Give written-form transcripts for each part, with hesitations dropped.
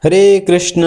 हरे कृष्ण।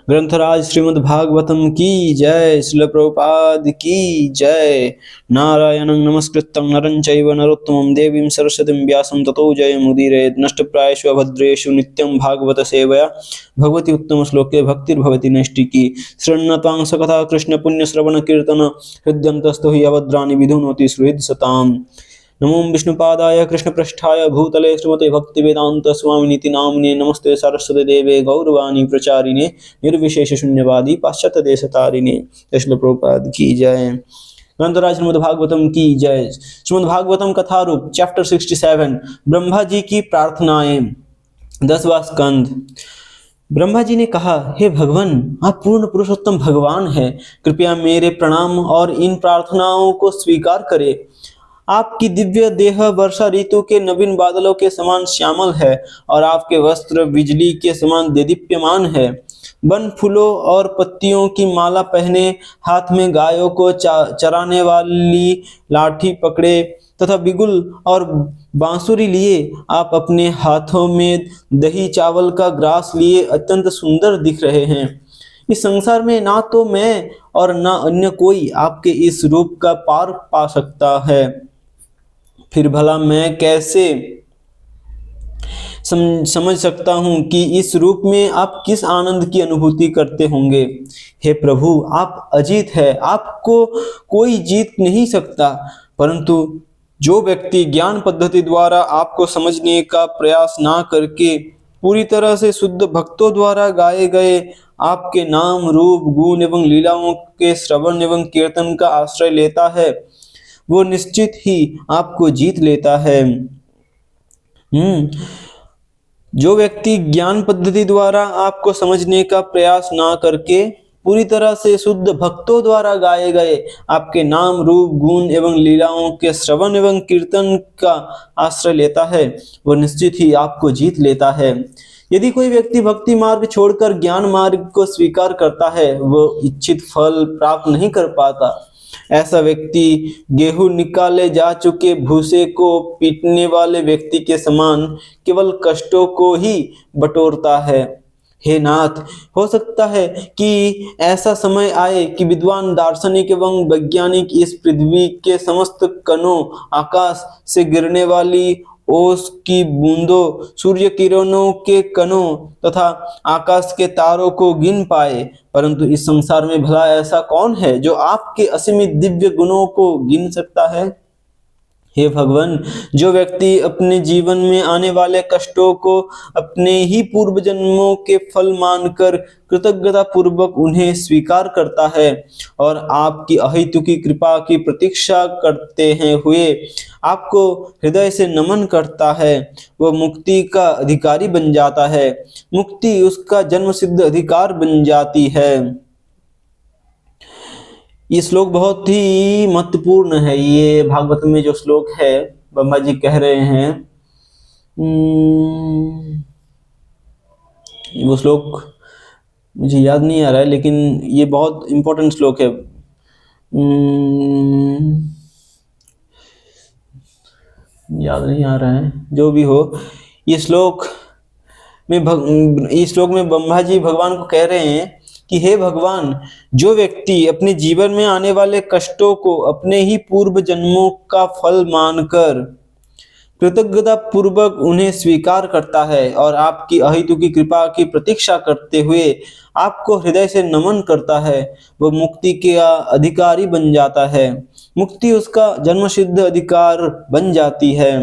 ग्रंथराज श्रीमद् भागवतम की जय। श्रील प्रभुपाद की जय। नारायणं नमस्कृतं नरं चैव नरोत्तमं देवीं सरस्वतीं व्यासं ततो जयमुदीरयेत्। नष्टप्रायेषु अभद्रेषु नित्यं भागवत सेवया भगवती उत्तम श्लोके भक्तिर्भवति नैष्टिकी। शृण्वतां सकथा कृष्ण पुण्य श्रवण कीर्तन हृद्यन्तस्थो हि अभद्राणि विधुनोति सुहृद सताम्। नमो विष्णुपादाय कृष्णपृष्ठाय भूतले श्रीमते भक्तिवेदांत स्वामिनीति नाम्ने नमस्ते सरस्वती देवे गौरवाणी प्रचारिणे निर्विशेष शून्यवादी पाश्चात्य देशतारिणे। श्रील प्रभुपाद की जय। ग्रंथराज श्रीमद् भागवतम की जय। श्रीमद् भागवतम कथा रूप चैप्टर 67 ब्रह्मा जी की प्रार्थनाएं। 10वां स्कंद। ब्रह्मा जी ने कहा, हे भगवान, आप पूर्ण पुरुषोत्तम भगवान हैं। कृपया मेरे प्रणाम और इन प्रार्थनाओं को स्वीकार करें। आपकी दिव्य देह वर्षा ऋतु के नवीन बादलों के समान श्यामल है और आपके वस्त्र बिजली के समान देदीप्यमान है। वन फूलों और पत्तियों की माला पहने, हाथ में गायों को चराने वाली लाठी पकड़े तथा बिगुल और बांसुरी लिए आप अपने हाथों में दही चावल का ग्रास लिए अत्यंत सुंदर दिख रहे हैं। इस संसार में ना तो मैं और ना अन्य कोई आपके इस रूप का पार पा सकता है। फिर भला मैं कैसे समझ सकता हूँ कि इस रूप में आप किस आनंद की अनुभूति करते होंगे। हे प्रभु, आप अजीत है, आपको कोई जीत नहीं सकता। परंतु जो व्यक्ति ज्ञान पद्धति द्वारा आपको समझने का प्रयास ना करके पूरी तरह से शुद्ध भक्तों द्वारा गाए गए आपके नाम रूप गुण एवं लीलाओं के श्रवण एवं कीर्तन का आश्रय लेता है, वो निश्चित ही आपको जीत लेता है। जो व्यक्ति ज्ञान पद्धति द्वारा आपको समझने का प्रयास ना करके पूरी तरह से शुद्ध भक्तों द्वारा गाए गए आपके नाम रूप गुण एवं लीलाओं के श्रवण एवं कीर्तन का आश्रय लेता है, वो निश्चित ही आपको जीत लेता है। यदि कोई व्यक्ति भक्ति मार्ग छोड़कर ज्ञान मार्ग को स्वीकार करता है, वो इच्छित फल प्राप्त नहीं कर पाता। ऐसा व्यक्ति गेहूं निकाले जा चुके भूसे को पीटने वाले व्यक्ति के समान केवल कष्टों को ही बटोरता है। हे नाथ, हो सकता है कि ऐसा समय आए कि विद्वान दार्शनिक एवं वैज्ञानिक इस पृथ्वी के समस्त कणों, आकाश से गिरने वाली ओस की बूंदों, सूर्य किरणों के कणों तथा आकाश के तारों को गिन पाए। परंतु इस संसार में भला ऐसा कौन है जो आपके असीमित दिव्य गुणों को गिन सकता है। हे भगवान, जो व्यक्ति अपने जीवन में आने वाले कष्टों को अपने ही पूर्व जन्मों के फल मानकर कृतज्ञता पूर्वक उन्हें स्वीकार करता है और आपकी अहेतुकी कृपा की प्रतीक्षा करते हैं हुए आपको हृदय से नमन करता है, वह मुक्ति का अधिकारी बन जाता है। मुक्ति उसका जन्म सिद्ध अधिकार बन जाती है। ये श्लोक बहुत ही महत्वपूर्ण है। ये भागवत में जो श्लोक है, ब्रह्मा जी कह रहे हैं, वो श्लोक मुझे याद नहीं आ रहा है, लेकिन ये बहुत इंपॉर्टेंट श्लोक है। याद नहीं आ रहा है, जो भी हो। ये श्लोक में ब्रह्मा जी भगवान को कह रहे हैं कि हे भगवान, जो व्यक्ति अपने जीवन में आने वाले कष्टों को अपने ही पूर्व जन्मों का फल मानकर कृतज्ञता पूर्वक उन्हें स्वीकार करता है और आपकी अहेतुकी कृपा की प्रतीक्षा करते हुए आपको हृदय से नमन करता है, वह मुक्ति के अधिकारी बन जाता है। मुक्ति उसका जन्मसिद्ध अधिकार बन जाती है।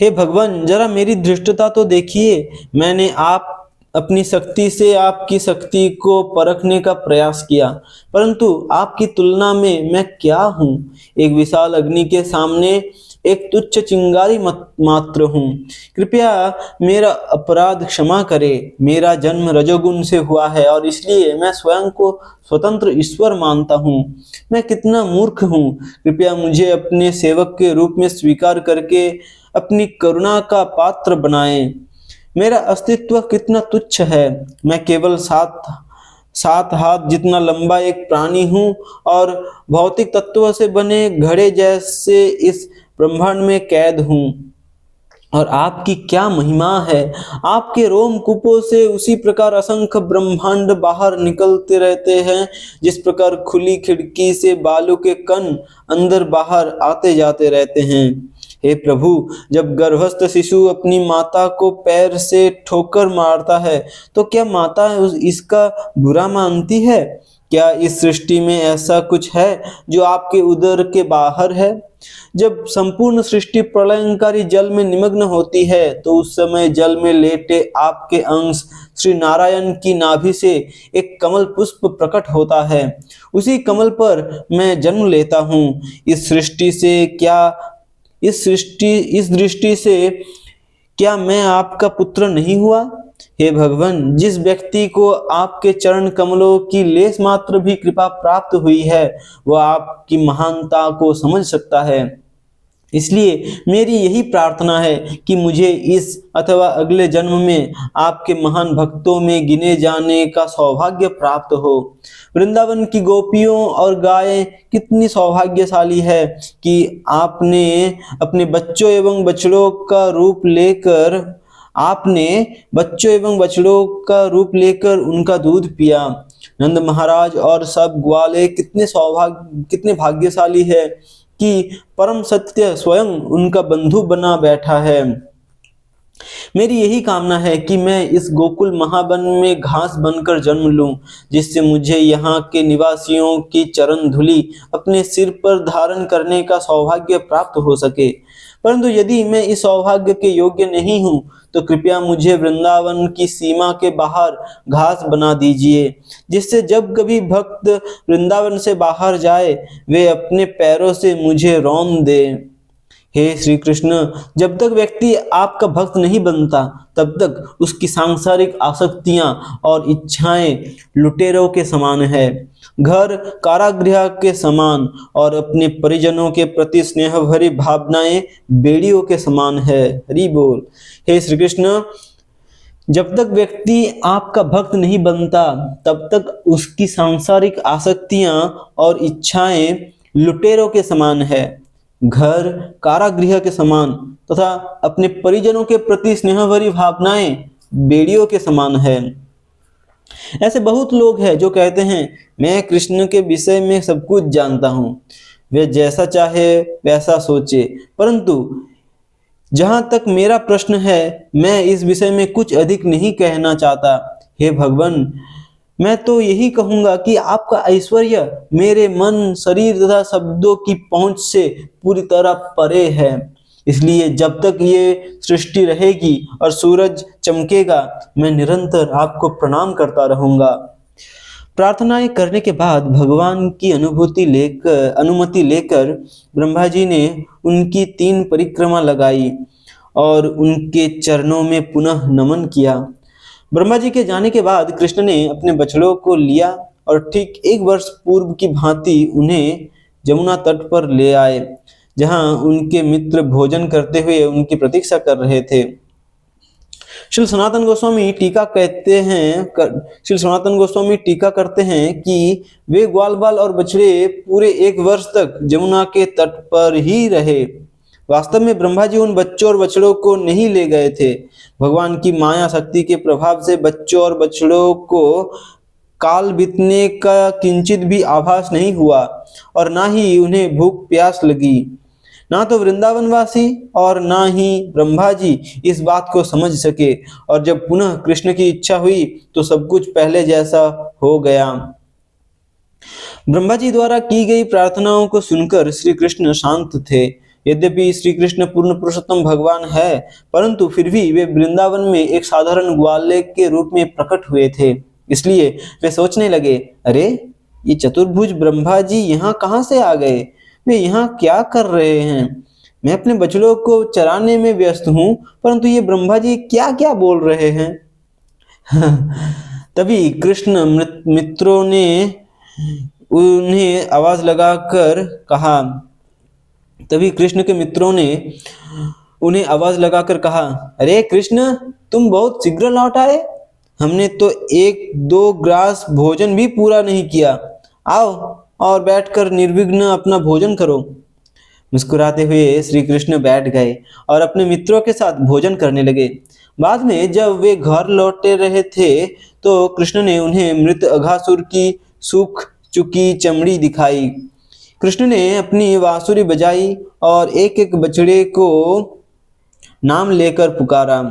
हे भगवान, जरा मेरी धृष्टता तो देखिए। मैंने अपनी शक्ति से आपकी शक्ति को परखने का प्रयास किया, परंतु आपकी तुलना में मैं क्या हूँ? एक विशाल अग्नि के सामने एक तुच्छ चिंगारी मात्र हूँ। कृपया मेरा अपराध क्षमा करें। मेरा जन्म रजोगुण से हुआ है और इसलिए मैं स्वयं को स्वतंत्र ईश्वर मानता हूँ। मैं कितना मूर्ख हूँ। कृपया मुझे अपने सेवक के रूप में स्वीकार करके अपनी करुणा का पात्र बनाएं। मेरा अस्तित्व कितना तुच्छ है। मैं केवल सात हाथ जितना लंबा एक प्राणी हूँ और भौतिक तत्व से बने घड़े जैसे इस ब्रह्मांड में कैद हूँ। और आपकी क्या महिमा है। आपके रोमकूपों से उसी प्रकार असंख्य ब्रह्मांड बाहर निकलते रहते हैं, जिस प्रकार खुली खिड़की से बालू के कण अंदर बाहर आते जाते रहते हैं। हे प्रभु, जब गर्भस्थ शिशु अपनी माता को पैर से ठोकर मारता है, तो क्या माता इसका बुरा मानती है? क्या इस सृष्टि में ऐसा कुछ है जो आपके उदर के बाहर है? जब संपूर्ण सृष्टि प्रलयंकारी जल में निमग्न होती है, तो उस समय जल में लेटे आपके अंश श्री नारायण की नाभि से एक कमल पुष्प प्रकट होता है। उसी कमल पर मैं जन्म लेता हूँ। इस दृष्टि से क्या मैं आपका पुत्र नहीं हुआ? हे भगवान, जिस व्यक्ति को आपके चरण कमलों की लेस मात्र भी कृपा प्राप्त हुई है, वह आपकी महानता को समझ सकता है। इसलिए मेरी यही प्रार्थना है कि मुझे इस अथवा अगले जन्म में आपके महान भक्तों में गिने जाने का सौभाग्य प्राप्त हो। वृंदावन की गोपियों और गायें कितनी सौभाग्यशाली है कि आपने अपने बच्चों एवं बछड़ों का रूप लेकर उनका दूध पिया। नंद महाराज और सब ग्वाले कितने भाग्यशाली है कि परम सत्य स्वयं उनका बंधु बना बैठा है। मेरी यही कामना है कि मैं इस गोकुल महावन में घास बनकर जन्म लूं, जिससे मुझे यहाँ के निवासियों की चरण धूलि अपने सिर पर धारण करने का सौभाग्य प्राप्त हो सके। परंतु यदि मैं इस सौभाग्य के योग्य नहीं हूँ, तो कृपया मुझे वृंदावन की सीमा के बाहर घास बना दीजिए, जिससे जब कभी भक्त वृंदावन से बाहर जाए, वे अपने पैरों से मुझे रौंद दे। हे श्री कृष्ण, जब तक व्यक्ति आपका भक्त नहीं बनता, तब तक उसकी सांसारिक आसक्तियां और इच्छाएं लुटेरों के समान है, घर कारागृह के समान, और अपने परिजनों के प्रति स्नेह भरी भावनाएं बेड़ियों के समान है। हरि बोल। हे श्री कृष्ण, जब तक व्यक्ति आपका भक्त नहीं बनता, तब तक उसकी सांसारिक आसक्तियां और इच्छाएं लुटेरों के समान है, घर कारागृह के समान, तथा अपने परिजनों के प्रति स्नेह भरी भावनाएं बेड़ियों के समान है। ऐसे बहुत लोग हैं जो कहते हैं, मैं कृष्ण के विषय में सब कुछ जानता हूँ, वे जैसा चाहे वैसा सोचे। परंतु जहां तक मेरा प्रश्न है, मैं इस विषय में कुछ अधिक नहीं कहना चाहता। हे भगवान, मैं तो यही कहूंगा कि आपका ऐश्वर्य मेरे मन, शरीर तथा शब्दों की पहुंच से पूरी तरह परे है। इसलिए जब तक ये सृष्टि रहेगी और सूरज चमकेगा, मैं निरंतर आपको प्रणाम करता रहूंगा। प्रार्थनाएं करने के बाद भगवान की अनुमति लेकर ब्रह्मा जी ने उनकी 3 परिक्रमा लगाई और उनके चरणों में पुनः नमन किया। ब्रह्मा जी के जाने के बाद कृष्ण ने अपने बछड़ों को लिया और ठीक 1 वर्ष पूर्व की भांति उन्हें जमुना तट पर ले आए, जहां उनके मित्र भोजन करते हुए उनकी प्रतीक्षा कर रहे थे। श्री सनातन गोस्वामी टीका करते हैं कि वे ग्वाल बाल और बछड़े पूरे 1 वर्ष तक जमुना के तट पर ही रहे। वास्तव में ब्रह्मा जी उन बच्चों और बछड़ों को नहीं ले गए थे। भगवान की माया शक्ति के प्रभाव से बच्चों और बछड़ों को काल बीतने का किंचित भी आभास नहीं हुआ, और ना ही उन्हें भूख प्यास लगी। ना तो वृंदावनवासी और ना ही ब्रह्मा जी इस बात को समझ सके, और जब पुनः कृष्ण की इच्छा हुई तो सब कुछ पहले जैसा हो गया। ब्रह्मा जी द्वारा की गई प्रार्थनाओं को सुनकर श्री कृष्ण शांत थे। यद्यपि श्री कृष्ण पूर्ण पुरुषोत्तम भगवान है, परंतु फिर भी वे वृंदावन में एक साधारण ग्वाले के रूप में प्रकट हुए थे। इसलिए वे सोचने लगे, अरे ये चतुर्भुज ब्रह्मा जी यहाँ कहाँ से आ गए? वे यहाँ क्या कर रहे हैं? मैं अपने बछड़ों को चराने में व्यस्त हूँ, परंतु ये ब्रह्मा जी क्या क्या बोल रहे हैं? तभी मित्रों ने उन्हें आवाज लगाकर कहा तभी कृष्ण के मित्रों ने उन्हें आवाज लगाकर कहा, अरे कृष्ण, तुम बहुत शीघ्र लौट आए। हमने तो 1-2 ग्रास भोजन भी पूरा नहीं किया। आओ और बैठकर निर्विघ्न अपना भोजन करो। मुस्कुराते हुए श्री कृष्ण बैठ गए और अपने मित्रों के साथ भोजन करने लगे। बाद में जब वे घर लौटे रहे थे तो कृष्ण ने उन्हें मृत अघासुर की सूख चुकी चमड़ी दिखाई। कृष्ण ने अपनी बांसुरी बजाई और एक एक बछड़े को नाम लेकर पुकारा।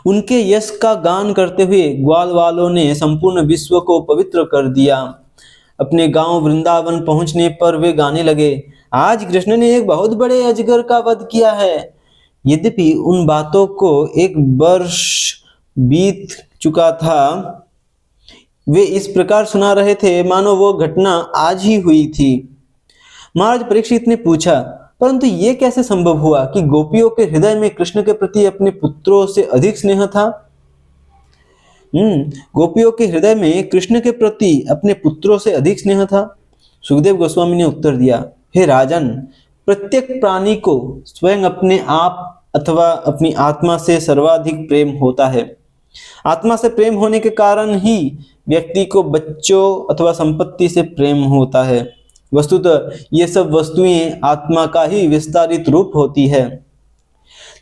उनके यश का गान करते हुए ग्वाल वालों ने संपूर्ण विश्व को पवित्र कर दिया। अपने गांव वृंदावन पहुंचने पर वे गाने लगे, आज कृष्ण ने एक बहुत बड़े अजगर का वध किया है। यद्यपि उन बातों को एक वर्ष बीत चुका था, वे इस प्रकार सुना रहे थे मानो वो घटना आज ही हुई थी। महाराज परीक्षित ने पूछा, परंतु ये कैसे संभव हुआ कि गोपियों के हृदय में कृष्ण के प्रति अपने पुत्रों से अधिक स्नेह था? गोपियों के हृदय में कृष्ण के प्रति अपने पुत्रों से अधिक स्नेह था। सुखदेव गोस्वामी ने उत्तर दिया, हे राजन, प्रत्येक प्राणी को स्वयं अपने आप अथवा अपनी आत्मा से सर्वाधिक प्रेम होता है। आत्मा से प्रेम होने के कारण ही व्यक्ति को बच्चों अथवा संपत्ति से प्रेम होता है। वस्तुतः ये सब वस्तुएं आत्मा का ही विस्तारित रूप होती है।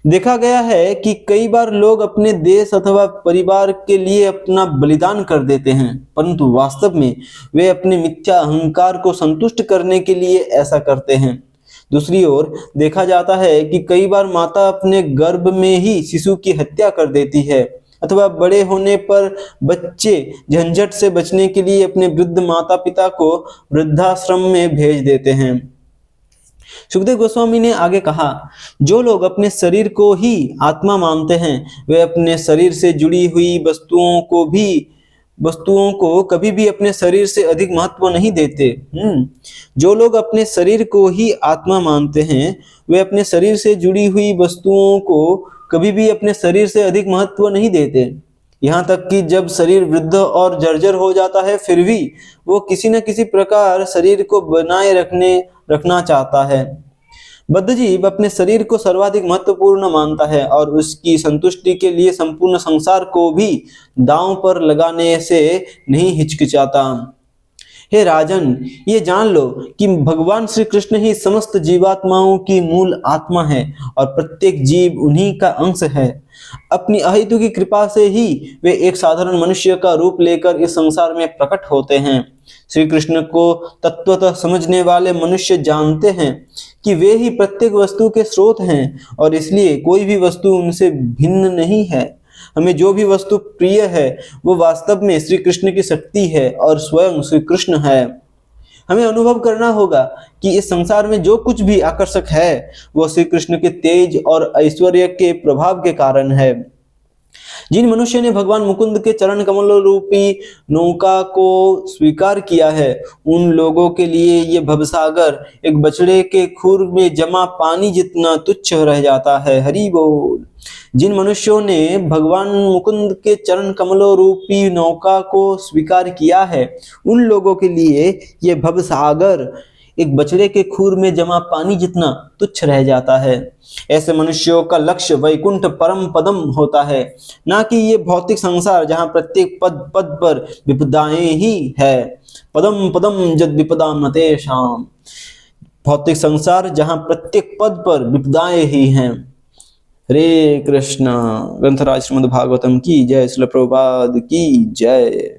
देखा गया है कि कई बार लोग अपने देश अथवा परिवार के लिए अपना बलिदान कर देते हैं, परंतु वास्तव में वे अपने मिथ्या अहंकार को संतुष्ट करने के लिए ऐसा करते हैं। दूसरी ओर देखा जाता है कि कई बार माता अपने गर्भ में ही शिशु की हत्या कर देती है अथवा बड़े होने पर बच्चे झंझट से बचने के लिए अपने वृद्ध माता पिता को वृद्धाश्रम में भेज देते हैं। सुखदेव गोस्वामी ने आगे कहा, जो लोग अपने शरीर को ही आत्मा मानते हैं वे अपने शरीर से जुड़ी हुई वस्तुओं को कभी भी अपने शरीर से अधिक महत्व नहीं देते। जो लोग अपने शरीर को ही आत्मा मानते हैं वे अपने शरीर से जुड़ी हुई वस्तुओं को कभी भी अपने शरीर से अधिक महत्व नहीं देते। यहाँ तक कि जब शरीर वृद्ध और जर्जर हो जाता है फिर भी वो किसी न किसी प्रकार शरीर को बनाए रखना चाहता है। बद्धजीव अपने शरीर को सर्वाधिक महत्वपूर्ण मानता है और उसकी संतुष्टि के लिए संपूर्ण संसार को भी दांव पर लगाने से नहीं हिचकिचाता। हे राजन, ये जान लो कि भगवान श्री कृष्ण ही समस्त जीवात्माओं की मूल आत्मा है और प्रत्येक जीव उन्हीं का अंश है। अपनी अहेतु की कृपा से ही वे एक साधारण मनुष्य का रूप लेकर इस संसार में प्रकट होते हैं। श्री कृष्ण को तत्वतः समझने वाले मनुष्य जानते हैं कि वे ही प्रत्येक वस्तु के स्रोत हैं और इसलिए कोई भी वस्तु उनसे भिन्न नहीं है। हमें जो भी वस्तु प्रिय है वो वास्तव में श्री कृष्ण की शक्ति है और स्वयं श्री कृष्ण है। हमें अनुभव करना होगा कि इस संसार में जो कुछ भी आकर्षक है वो श्री कृष्ण के तेज और ऐश्वर्य के प्रभाव के कारण है। जिन मनुष्य ने भगवान मुकुंद के चरण कमलों रूपी नौका को स्वीकार किया है उन लोगों के लिए ये भवसागर एक बछड़े के खुर में जमा पानी जितना तुच्छ रह जाता है। हरि बोल। जिन मनुष्यों ने भगवान मुकुंद के चरण कमलों रूपी नौका को स्वीकार किया है उन लोगों के लिए ये भवसागर एक बछड़े के खूर में जमा पानी जितना तुच्छ रह जाता है। ऐसे मनुष्यों का लक्ष्य वैकुंठ परम पदम होता है, ना कि ये भौतिक संसार जहाँ प्रत्येक पद पद पर विपदाएं ही है। पदम पदम जद विपदाम न तेषाम। भौतिक संसार जहाँ प्रत्येक पद पर विपदाएं ही हैं। हरे कृष्णा। ग्रंथराज श्रीमद् भागवतम की जय। श्रील प्रभुपाद की जय।